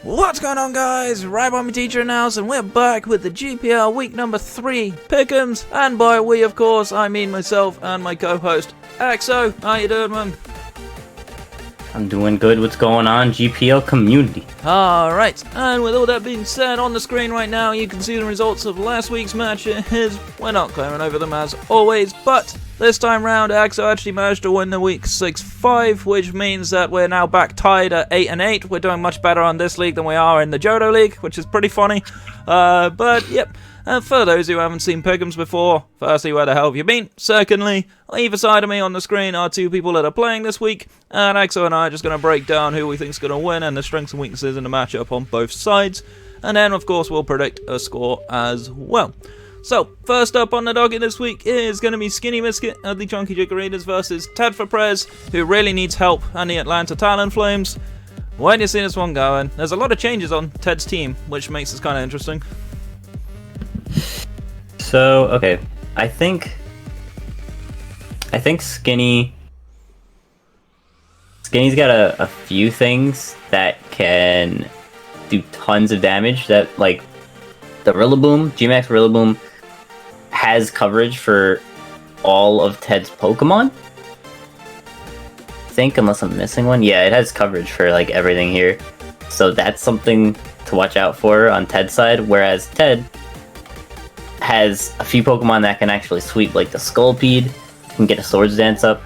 What's going on, guys? Right by my teacher now, and we're back with the GPL week number 3 Pickems, and by we, of course, I mean myself and my co-host Exo. How you doing, man? I'm doing good. What's going on, GPL community? Alright, and with all that being said, on the screen right now you can see the results of last week's matches. We're not claiming over them as always, but this time round Exo actually managed to win the week 6-5, which means that we're now back tied at 8-8. We're doing much better on this league than we are in the Johto League, which is pretty funny. But yep. For those who haven't seen Pickems before, firstly, where the hell have you been? Secondly, either side of me on the screen are two people that are playing this week, and Exo and I are just going to break down who we think is going to win and the strengths and weaknesses in the matchup on both sides, and then, of course, we'll predict a score as well. So, first up on the docket this week is going to be Skinny Biscuit of the Chunky Chickeritas versus Ted for Prez, who really needs help, and the Atlanta Talonflames. Where do you see this one going? There's a lot of changes on Ted's team, which makes this kind of interesting. So, okay, I think Skinny's got a few things that can do tons of damage. That, like, the Rillaboom, Gmax Rillaboom, has coverage for all of Ted's Pokemon. I think, unless I'm missing one. Yeah, it has coverage for, like, everything here. So that's something to watch out for on Ted's side, whereas Ted has a few Pokemon that can actually sweep, like the Scolpede, can get a Swords Dance up.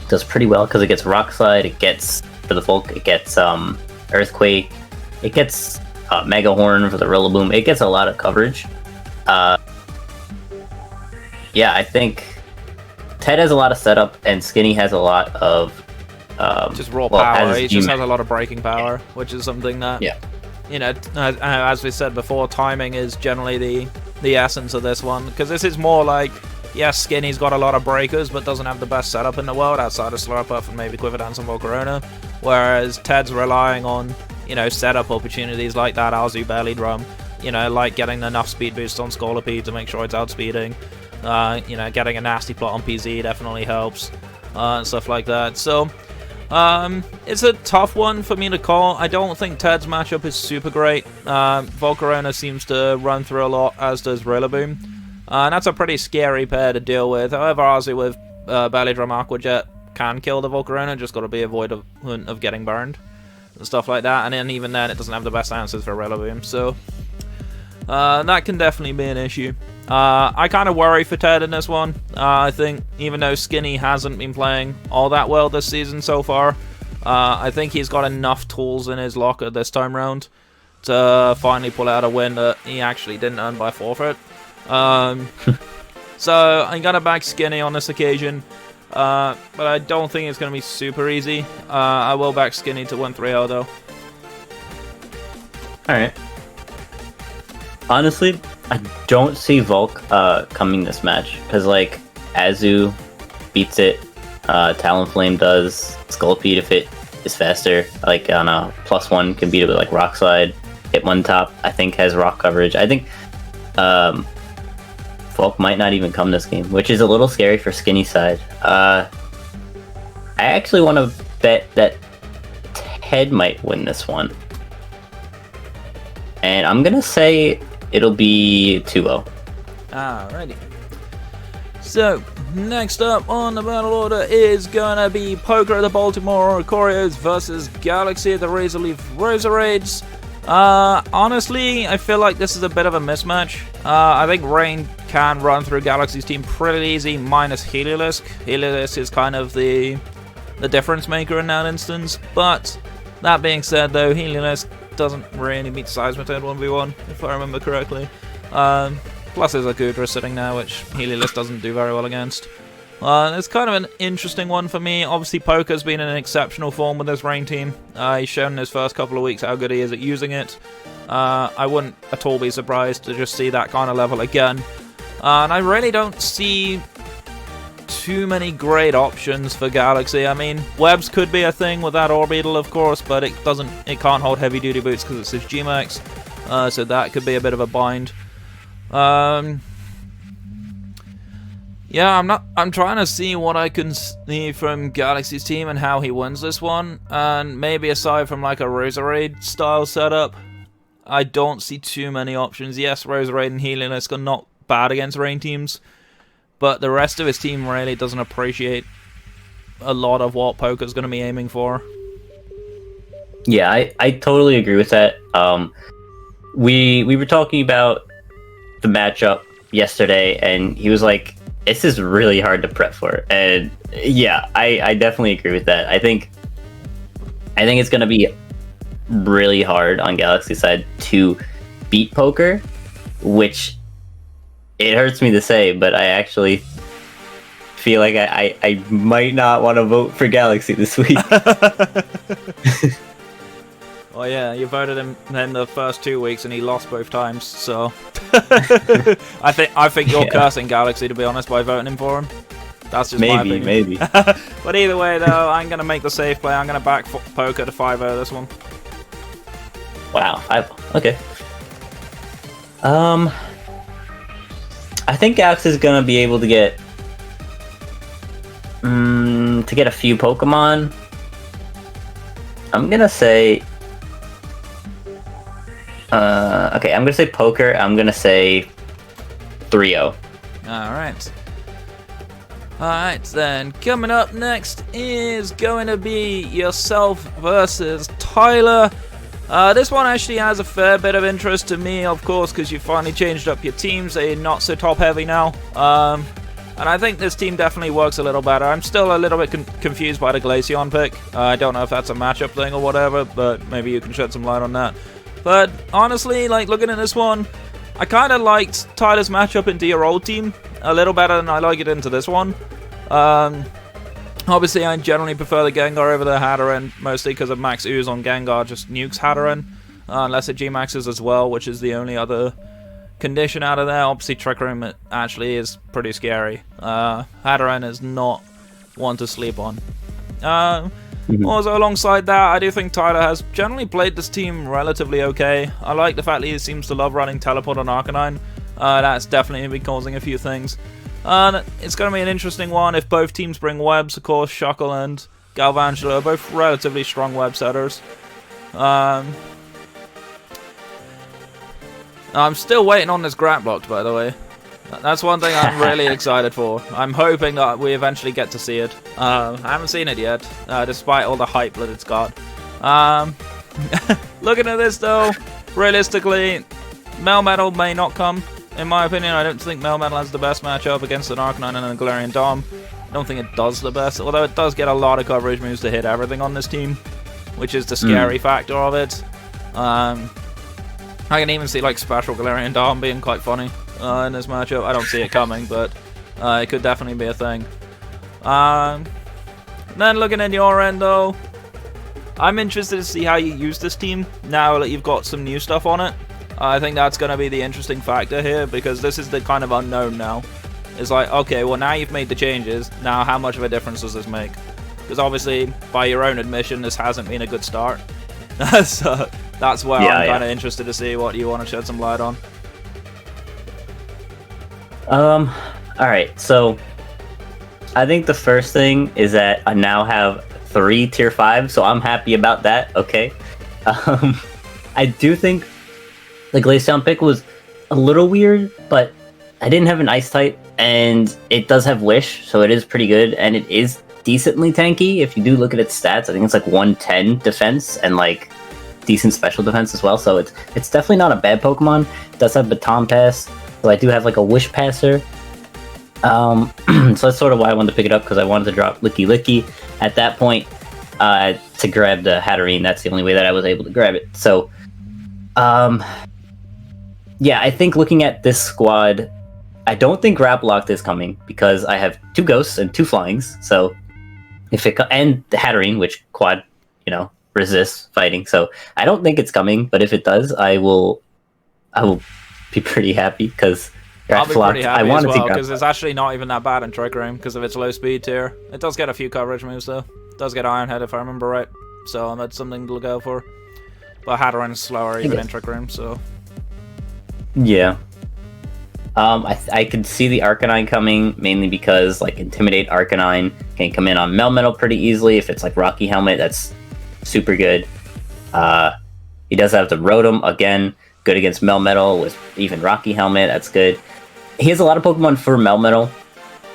Does pretty well because it gets Rock Slide, it gets, for the Volk, it gets Earthquake, it gets Mega Horn for the Rillaboom, it gets a lot of coverage. Yeah, I think Ted has a lot of setup, and Skinny has a lot of just raw power. He just has a lot of breaking power, which is something that, yeah, you know, as we said before, timing is generally the essence of this one, because this is more like, yes, Skinny's got a lot of breakers, but doesn't have the best setup in the world outside of Slurpuff and maybe Quiver and Volcarona, whereas Ted's relying on, you know, setup opportunities like that Arzu Belly Drum, you know, like getting enough speed boost on Scolipede to make sure it's outspeeding, you know, getting a nasty plot on PZ definitely helps, and stuff like that. So it's a tough one for me to call. I don't think Ted's matchup is super great. Volcarona seems to run through a lot, as does Rillaboom. And that's a pretty scary pair to deal with. However, Arzu with Belly Drum Aqua Jet can kill the Volcarona, just got to be avoidant of getting burned and stuff like that. And then even then, it doesn't have the best answers for Rillaboom. So that can definitely be an issue. I kind of worry for Ted in this one. I think even though Skinny hasn't been playing all that well this season so far, I think he's got enough tools in his locker this time round to finally pull out a win that he actually didn't earn by forfeit. So I'm going to back Skinny on this occasion, but I don't think it's going to be super easy. I will back Skinny to win 3-0 though. Alright. Honestly, I don't see Volk coming this match, because, like, Azu beats it, Talonflame does, Scolipede, if it is faster, like, on a +1, can beat it with, like, Rock Slide. Hitmontop, I think, has rock coverage. I think Volk might not even come this game, which is a little scary for Skinny's side. I actually want to bet that Ted might win this one. And I'm going to say it'll be 2-0. Alrighty. So, next up on the battle order is gonna be Poker of the Baltimore Oricorios versus Galaxy of the Razorleaf Roserades. Honestly, I feel like this is a bit of a mismatch. I think Rain can run through Galaxy's team pretty easy, minus Heliolisk. Heliolisk is kind of the difference maker in that instance. But, that being said though, Heliolisk doesn't really beat Seismitoad 1v1, if I remember correctly. Plus there's a Goodra sitting there, which Heliolisk doesn't do very well against. It's kind of an interesting one for me. Obviously, Poker's been in an exceptional form with this Rain team. He's shown in his first couple of weeks how good he is at using it. I wouldn't at all be surprised to just see that kind of level again. And I really don't see too many great options for Galaxy. I mean, Webs could be a thing with that Orbeetle, of course, but it can't hold heavy duty boots because it's his Gmax, so that could be a bit of a bind. Yeah, I'm trying to see what I can see from Galaxy's team and how he wins this one. And maybe aside from like a Roserade style setup, I don't see too many options. Yes, Roserade and Heliolisk are not bad against rain teams, but the rest of his team really doesn't appreciate a lot of what Poker's going to be aiming for. Yeah, I totally agree with that. We were talking about the matchup yesterday, and he was like, this is really hard to prep for. And yeah, I definitely agree with that. I think it's going to be really hard on Galaxy side to beat Poker, which it hurts me to say, but I actually feel like I might not want to vote for Galaxy this week. Oh yeah, you voted him in the first 2 weeks and he lost both times, so I think you're cursing Galaxy, to be honest, by voting him for him. That's just my opinion. Maybe. But either way though, I'm gonna make the safe play. I'm gonna back Poker to 5-0 this one. Wow. Okay. I think Galaxy is gonna be able to get a few Pokemon. I'm gonna say. Okay, I'm gonna say Poker. I'm gonna say 3-0. Alright. Alright then, coming up next is going to be yourself versus Tyler. This one actually has a fair bit of interest to me, of course, because you finally changed up your teams. They're not so top heavy now. And I think this team definitely works a little better. I'm still a little bit confused by the Glaceon pick. I don't know if that's a matchup thing or whatever, but maybe you can shed some light on that. But honestly, like looking at this one, I kind of liked Tyler's matchup into your old team a little better than I like it into this one. Obviously, I generally prefer the Gengar over the Hatterene, mostly because of Max Ooze on Gengar just nukes Hatterene, unless it G-Maxes as well, which is the only other condition out of there. Obviously, Trick Room actually is pretty scary. Hatterene is not one to sleep on. Also, alongside that, I do think Tyler has generally played this team relatively okay. I like the fact that he seems to love running Teleport on Arcanine. That's definitely been causing a few things. It's going to be an interesting one if both teams bring webs. Of course, Shuckle and Galvantula are both relatively strong web setters. I'm still waiting on this Grat Blocked, by the way. That's one thing I'm really excited for. I'm hoping that we eventually get to see it. I haven't seen it yet, despite all the hype that it's got. Looking at this, though, realistically, Melmetal may not come. In my opinion, I don't think Melmetal has the best matchup against an Arcanine and a Galarian Dom. I don't think it does the best, although it does get a lot of coverage moves to hit everything on this team, which is the scary factor of it. I can even see like Special Galarian Dom being quite funny in this matchup. I don't see it coming, but it could definitely be a thing. Then looking at your end, though, I'm interested to see how you use this team now that you've got some new stuff on it. I think that's going to be the interesting factor here, because this is the kind of unknown now. It's like, okay, well now you've made the changes, now how much of a difference does this make? Because obviously, by your own admission, this hasn't been a good start. So that's where I'm kind of interested to see what you want to shed some light on. Alright, so I think the first thing is that I now have 3 tier 5, so I'm happy about that, okay? I do think the Glaceon pick was a little weird, but I didn't have an Ice type, and it does have Wish, so it is pretty good, and it is decently tanky. If you do look at its stats, I think it's like 110 defense and like decent special defense as well, so it's definitely not a bad Pokemon. It does have Baton Pass, so I do have like a Wish Passer. So that's sort of why I wanted to pick it up, because I wanted to drop Licky Licky at that point to grab the Hatterene. That's the only way that I was able to grab it. So, yeah, I think looking at this squad, I don't think Grab Locked is coming, because I have 2 Ghosts and 2 Flyings. So if it and the Hatterene, which quad, resists fighting. So I don't think it's coming, but if it does, I will be pretty happy, because I'll be pretty happy as well, because it's actually not even that bad in Trick Room because of its low speed tier. It does get a few coverage moves though. It does get Iron Head if I remember right, so that's something to look out for. But Hatterene's slower even in Trick Room, so... Yeah. I could see the Arcanine coming, mainly because like Intimidate Arcanine can come in on Melmetal pretty easily. If it's like Rocky Helmet, that's super good. He does have the Rotom, again, good against Melmetal with even Rocky Helmet, that's good. He has a lot of Pokemon for Melmetal.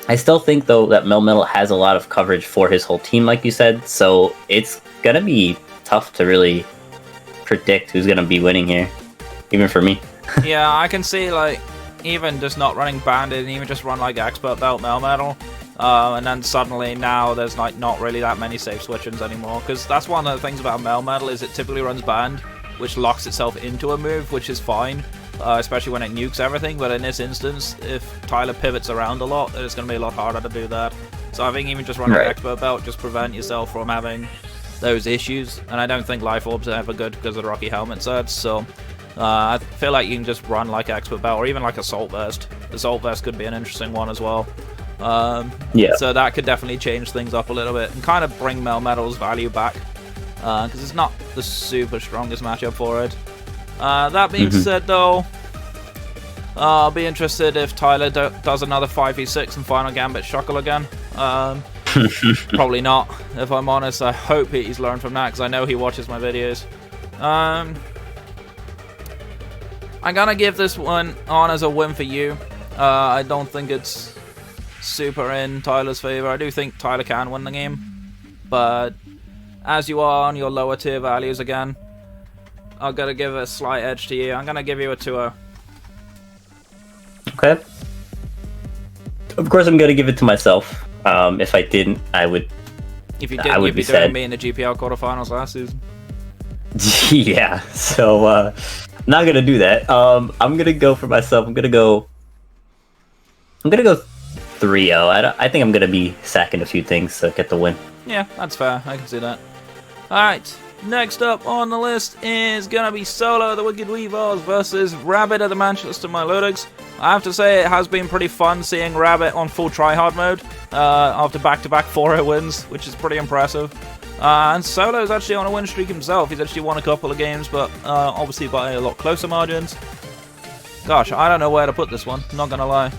I still think, though, that Melmetal has a lot of coverage for his whole team, like you said, so it's gonna be tough to really predict who's gonna be winning here, even for me. Yeah, I can see, like, even just not running Bandit and even just run, like, Expert Belt Melmetal, and then suddenly now there's, like, not really that many safe switch-ins anymore, because that's one of the things about Melmetal is it typically runs Band, which locks itself into a move, which is fine, especially when it nukes everything, but in this instance, if Tyler pivots around a lot, then it's going to be a lot harder to do that. So I think even just running Expert Belt just prevent yourself from having those issues, and I don't think Life Orbs are ever good because of the Rocky Helmet sets, so I feel like you can just run like Expert Belt, or even like Assault Vest. Assault Vest could be an interesting one as well. So that could definitely change things up a little bit, and kind of bring Melmetal's value back, because it's not the super strongest matchup for it. That being said, though, I'll be interested if Tyler does another 5v6 and Final Gambit Shuckle again. Probably not, if I'm honest. I hope he's learned from that, because I know he watches my videos. I'm gonna give this one on as a win for you. I don't think it's super in Tyler's favor. I do think Tyler can win the game, but as you are on your lower tier values again, I'm gonna give a slight edge to you. I'm gonna give you a 2-0. Okay. Of course, I'm gonna give it to myself. If I didn't, I would. If you didn't, you'd be doing me in the GPL quarterfinals last season. Yeah, so I'm not gonna do that. I'm gonna go for myself. I'm gonna go 3-0. I think I'm gonna be sacking a few things to get the win. Yeah, that's fair. I can see that. Alright, next up on the list is gonna be Solo the Wicked Weavers versus Rabbit of the Manchester Milotics. I have to say it has been pretty fun seeing Rabbit on full tryhard mode after back-to-back 4-0 wins, which is pretty impressive. And Solo's actually on a win streak himself. He's actually won a couple of games, but obviously by a lot closer margins. Gosh, I don't know where to put this one, not gonna lie.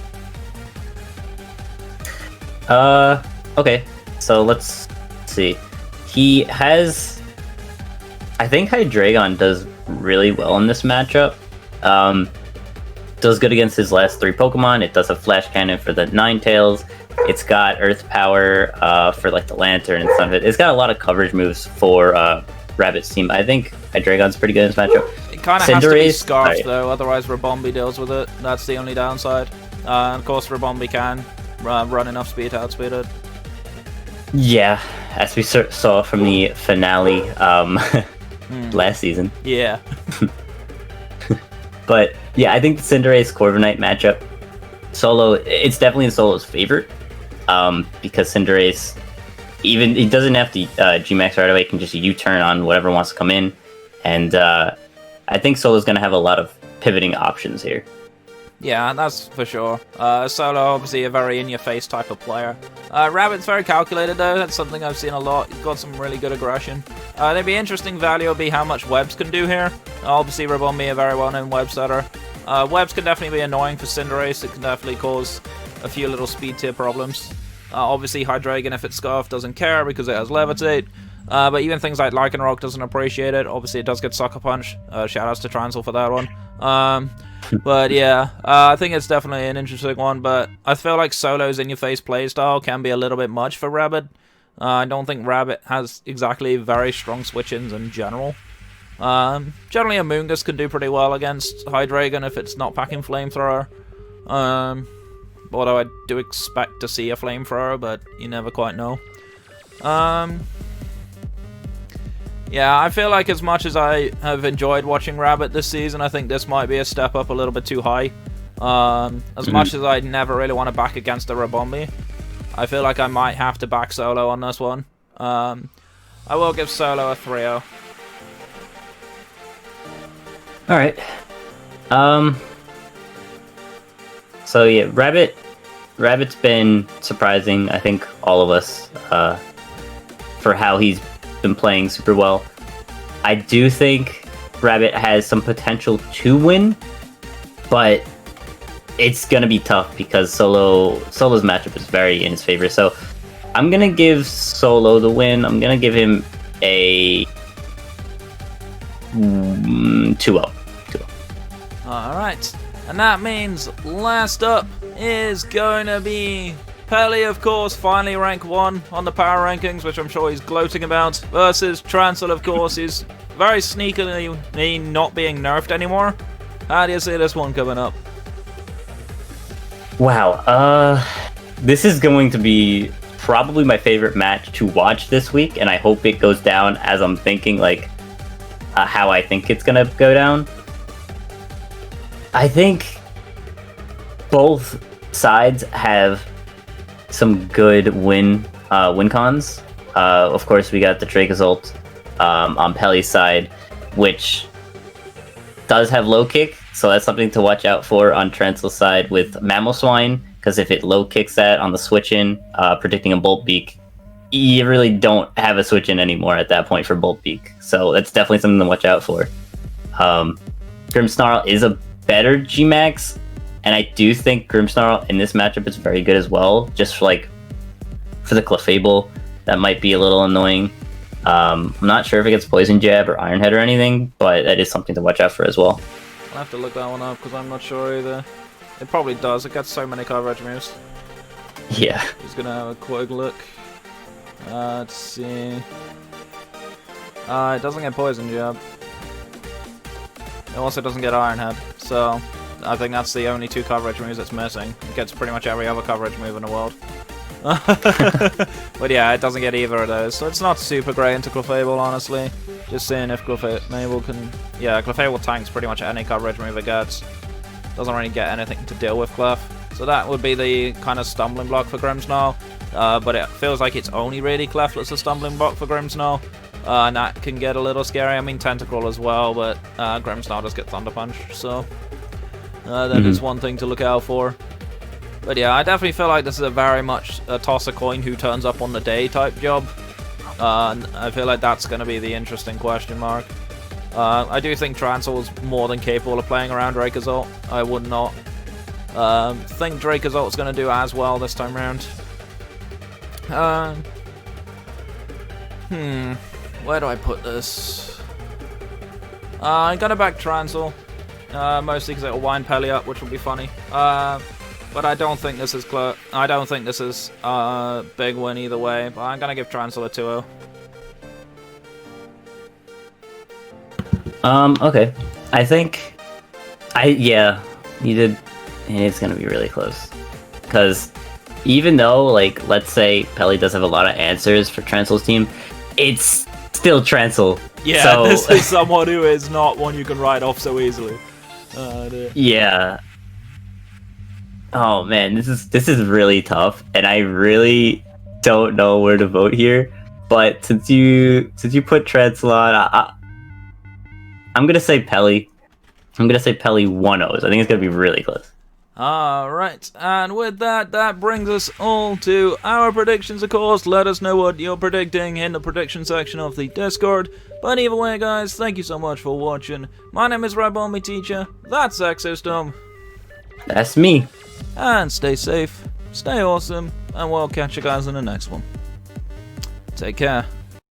Okay, so let's see. He has... I think Hydreigon does really well in this matchup. Does good against his last 3 Pokemon. It does have Flash Cannon for the Ninetales. It's got Earth Power for like the Lantern and stuff. It's got a lot of coverage moves for Rabbit's team. I think Hydreigon's pretty good in this matchup. It kind of has to be Scarf though, otherwise Rabombi deals with it. That's the only downside. And of course Rabombi can run enough speed to outspeed it. Yeah, as we saw from the finale last season. Yeah. But yeah, I think the Cinderace Corviknight matchup, Solo, it's definitely in Solo's favorite, because Cinderace, even he doesn't have to G-Max right away, can just U-turn on whatever wants to come in, and I think Solo's going to have a lot of pivoting options here. Yeah, that's for sure. Solo, obviously a very in-your-face type of player. Rabbit's very calculated though, that's something I've seen a lot. He's got some really good aggression. There'd be interesting value would be how much Webs can do here. Obviously Rabombi a very well-known Web setter. Webs can definitely be annoying for Cinderace, it can definitely cause a few little speed tier problems. Obviously Hydreigon, if it's Scarf, doesn't care because it has Levitate. But even things like Lycanroc doesn't appreciate it. Obviously it does get Sucker Punch. Shoutouts to Transel for that one. But yeah, I think it's definitely an interesting one, but I feel like Solo's in-your-face playstyle can be a little bit much for Rabbit. I don't think Rabbit has exactly very strong switch-ins in general. Generally, a Moongus can do pretty well against Hydreigon if it's not packing Flamethrower. Although I do expect to see a Flamethrower, but you never quite know. Yeah, I feel like as much as I have enjoyed watching Rabbit this season, I think this might be a step up a little bit too high. As much as I never really want to back against a Rabombi, I feel like I might have to back Solo on this one. I will give Solo a 3-0. Alright. So yeah, Rabbit's been surprising, I think, all of us, for how he's been playing super well. I do think Rabbit has some potential to win, but it's gonna be tough because Solo's matchup is very in his favor. So I'm gonna give Solo the win. I'm gonna give him a 2-0. Alright, and that means last up is going to be Pelly, of course, finally rank 1 on the power rankings, which I'm sure he's gloating about, versus Trancel, of course, who's very sneakily not being nerfed anymore. How do you see this one coming up? Wow, this is going to be probably my favorite match to watch this week, and I hope it goes down as I'm thinking, like, how I think it's gonna go down. I think both sides have some good win cons. Of course, we got the Dracozolt on Pelly's side, which does have low kick, so that's something to watch out for on Trancel's side with Mammal Swine, because if it low kicks that on the switch in, predicting a Bolt Beak, you really don't have a switch in anymore at that point for Bolt Beak. So that's definitely something to watch out for. Grimmsnarl is a better Gmax, and I do think Grimmsnarl in this matchup is very good as well. Just like for the Clefable, that might be a little annoying. I'm not sure if it gets Poison Jab or Iron Head or anything, but that is something to watch out for as well. I'll have to look that one up because I'm not sure either. It probably does. It gets so many coverage moves. Yeah. Just gonna have a quick look. Let's see. It doesn't get Poison Jab. It also doesn't get Iron Head, so I think that's the only 2 coverage moves it's missing. It gets pretty much every other coverage move in the world. But yeah, it doesn't get either of those, so it's not super great into Clefable, honestly. Just seeing if Clefable can... Yeah, Clefable tanks pretty much any coverage move it gets. Doesn't really get anything to deal with Clef. So that would be the kind of stumbling block for Grimmsnarl. But it feels like it's only really Clef that's a stumbling block for Grimmsnarl. And that can get a little scary. I mean, Tentacruel as well, but Grimmsnarl does get Thunder Punch, so that is one thing to look out for. But yeah, I definitely feel like this is a very much a toss a coin who turns up on the day type job. And I feel like that's going to be the interesting question mark. I do think Trancel is more than capable of playing around Dracozolt. I would not think Dracozolt is going to do as well this time around. Where do I put this? I'm gonna back Trancel, mostly because it'll wind Pelly up, which will be funny. But I don't think this is I don't think this is a big win either way. But I'm gonna give Trancel a 2-0. Okay. I think... Yeah, you did... It's gonna be really close. Because even though, like, let's say Pelly does have a lot of answers for Trancel's team, it's still Trancel. Yeah, so... this is someone who is not one you can write off so easily. Yeah. Oh man, this is really tough, and I really don't know where to vote here. But since you put Trancel on, I'm gonna say Pelly. I'm gonna say Pelly 1-0s. I think it's gonna be really close. Alright, and with that, that brings us all to our predictions, of course. Let us know what you're predicting in the prediction section of the Discord. But either way, guys, thank you so much for watching. My name is Rabombi Teacher, that's Exostomp. That's me. And stay safe, stay awesome, and we'll catch you guys in the next one. Take care.